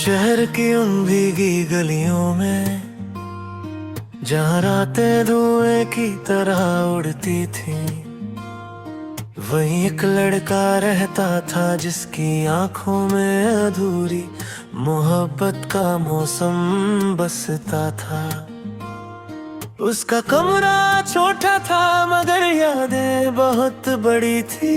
शहर की उन भीगी गलियों में जहाँ रातें धुएं की तरह उड़ती थी, वहीं एक लड़का रहता था जिसकी आंखों में अधूरी मोहब्बत का मौसम बसता था। उसका कमरा छोटा था मगर यादें बहुत बड़ी थी।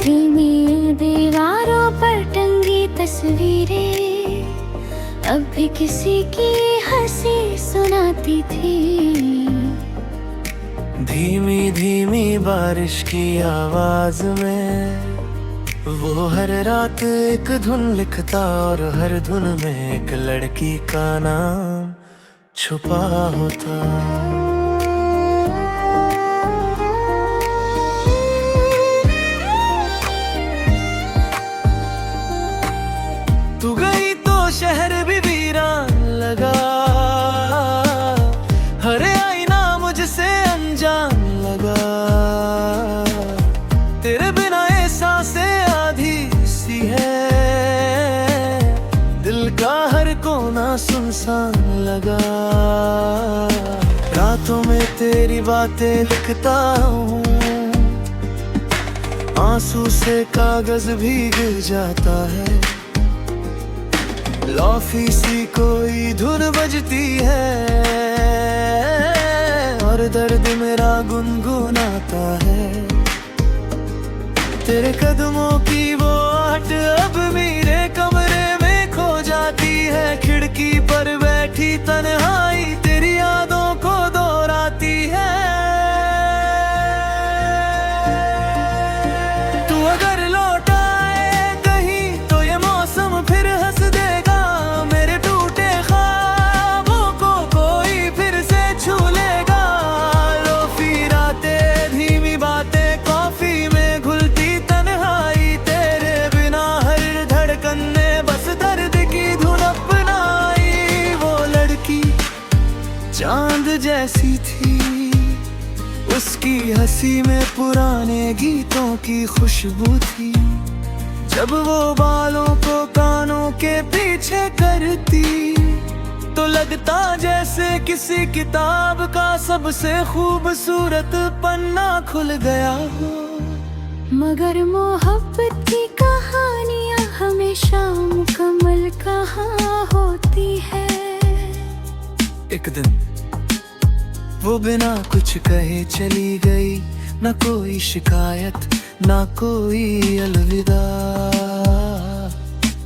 धीमी दीवारों पर टंगी तस्वीरें अब भी किसी की हंसी सुनाती थी। धीमी धीमी बारिश की आवाज में वो हर रात एक धुन लिखता और हर धुन में एक लड़की का नाम छुपा होता। तू गई तो शहर भी वीरान लगा, हर आईना मुझसे अनजान लगा। तेरे बिना ये सांसें आधी सी है, दिल का हर कोना सुनसान लगा। रातों में तेरी बातें लिखता हूँ, आंसू से कागज भीग जाता है। लौफी सी कोई धुन बजती है और दर्द मेरा गुनगुनाता है। तेरे कदमों की वो आहट अब मेरे कमरे में खो जाती है। खिड़की पर बैठी तन्हाई तेरी यादों को दोहराती है। तू अगर लौट आए कहीं तो ये मौसम फिर हंस देगा। चांद जैसी थी उसकी हंसी में पुराने गीतों की खुशबू थी। जब वो बालों को कानों के पीछे करती तो लगता जैसे किसी किताब का सबसे खूबसूरत पन्ना खुल गया हो। मगर मोहब्बत की कहानियां हमेशा मुकम्मल कहाँ होती है। एक दिन वो बिना कुछ कहे चली गई, न कोई शिकायत न कोई अलविदा।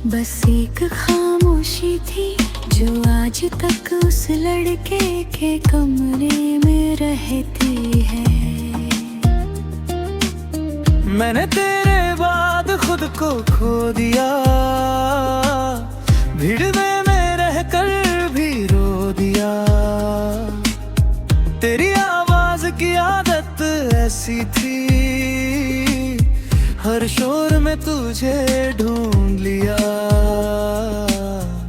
बस एक खामोशी थी जो आज तक उस लड़के के कमरे में रहती है। मैंने तेरे बाद खुद को खो दिया, भीड़ में रहकर भी रो दिया। तेरी आवाज की आदत ऐसी थी, हर शोर में तुझे ढूंढ लिया।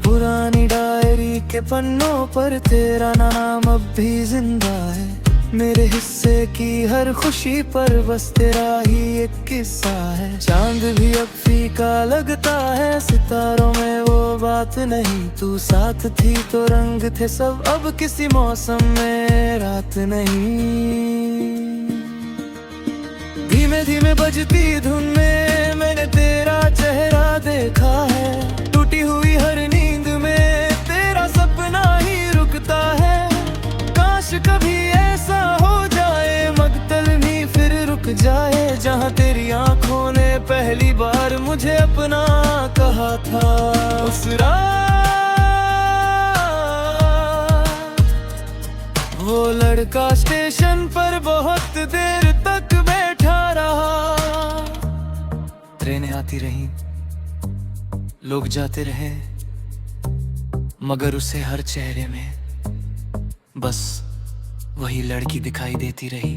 पुरानी डायरी के पन्नों पर तेरा नाम अब भी जिंदा है। मेरे हिस्से की हर खुशी पर बस तेरा ही एक किस्सा है। चांद भी अब फीका लगता है, सितारों में वो बात नहीं। तू साथ थी तो रंग थे सब, अब किसी मौसम में रात नहीं। धीमे धीमे बजती धुन में मैंने तेरा चेहरा देखा है। टूटी हुई हर नींद में तेरा सपना ही रुकता है। काश कभी ऐसा हो जाए मकतल भी फिर रुक जाए, जहाँ तेरी आंखों ने पहली बार मुझे अपना कहा था। उस रात वो लड़का स्टेशन पर बहुत देर तक बैठा रहा। ट्रेनें आती रहीं, लोग जाते रहे, मगर उसे हर चेहरे में बस वही लड़की दिखाई देती रही।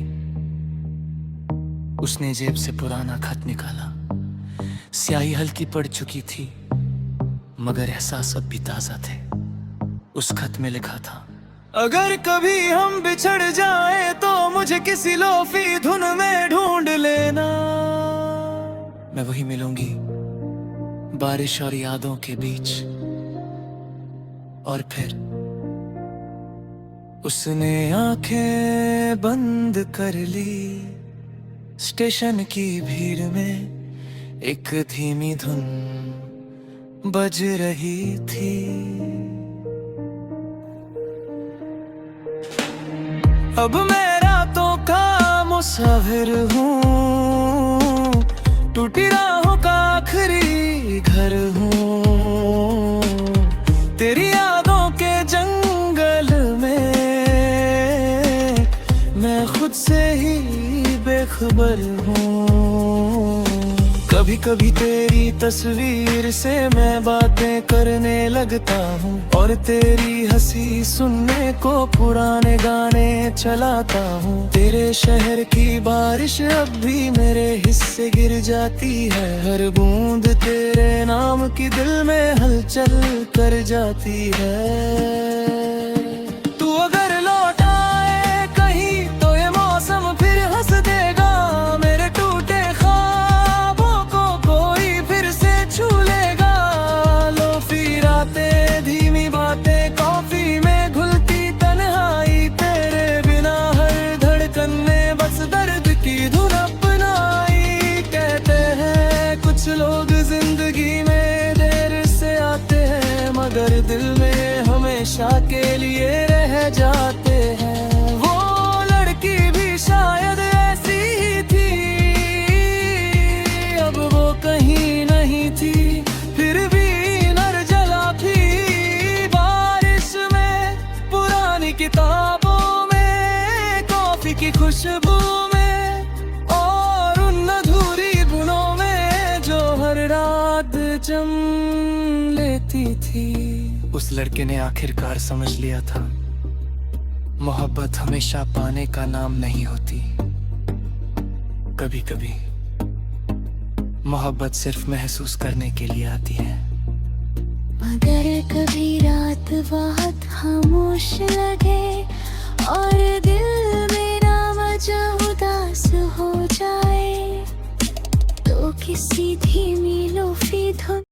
उसने जेब से पुराना खत निकाला, स्याही हल्की पड़ चुकी थी मगर एहसास अब भी ताजा थे। उस खत में लिखा था, अगर कभी हम बिछड़ जाए तो मुझे किसी लोफी धुन में ढूंढ लेना। मैं वही मिलूंगी बारिश और यादों के बीच। और फिर उसने आंखें बंद कर ली। स्टेशन की भीड़ में एक धीमी धुन बज रही थी। अब मैं रातों का मुसाफिर हूँ, टूटी राहों का आखिरी घर हूँ। तेरी यादों के जंगल में मैं खुद से ही बेखबर हूँ। कभी कभी तेरी तस्वीर से मैं बातें करने लगता हूँ, और तेरी हंसी सुनने को पुराने गाने चलाता हूँ। तेरे शहर की बारिश अब भी मेरे हिस्से गिर जाती है। हर बूंद तेरे नाम की दिल में हलचल कर जाती है। तू अगर लौट आए कहीं तो ये मौसम फिर हंस देगा। मेरे टूटे ख्वाबों को कोई फिर से छू लेगा। लोफी रातें, धीमी बातें, कॉफी में घुलती तन्हाई। तेरे बिना हर धड़कन में बस दर्द की धुन अपनाई। कहते हैं कुछ लोग जिंदगी में देर से आते हैं, मगर दिल में हमेशा के लिए रह जाते हैं। वो लड़की भी शायद ऐसी ही थी, अब वो कहीं नहीं थी, फिर भी नर जला थी। बारिश में, पुरानी किताबों में, कॉफी की खुशबू में, और उन अधूरी बुनों में जो हर रात जम लेती थी। उस लड़के ने आखिरकार समझ लिया था, मोहब्बत हमेशा पाने का नाम नहीं होती। कभी कभी मोहब्बत सिर्फ महसूस करने के लिए आती है। मगर कभी रात बहुत खामोश लगे और दिल मेरा वजह उदास हो जाए, तो किसी धीमी लोफी धुन